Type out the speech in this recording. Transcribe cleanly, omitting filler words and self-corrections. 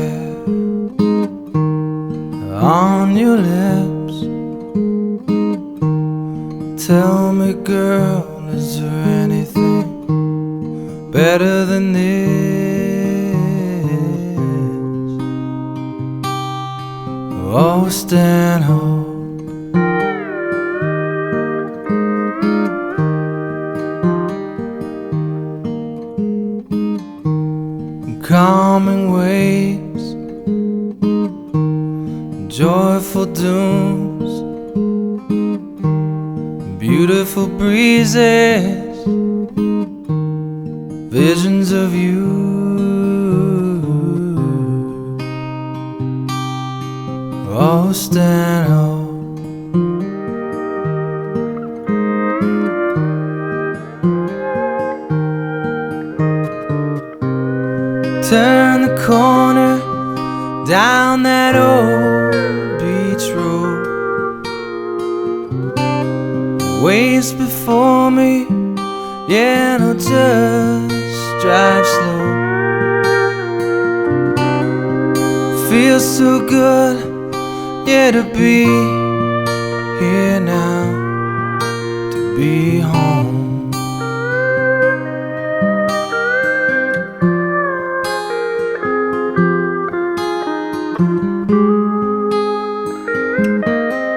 hair on your lips. Tell me, girl, is there anything better than this? Oh, Stanhope, calming waves, joyful dooms, beautiful breezes, visions of you. Oh, Stanhope, turn the corner down that old beach road. Waves before me, yeah, no, just drive slow. Feels so good, yeah, to be here now, to be home.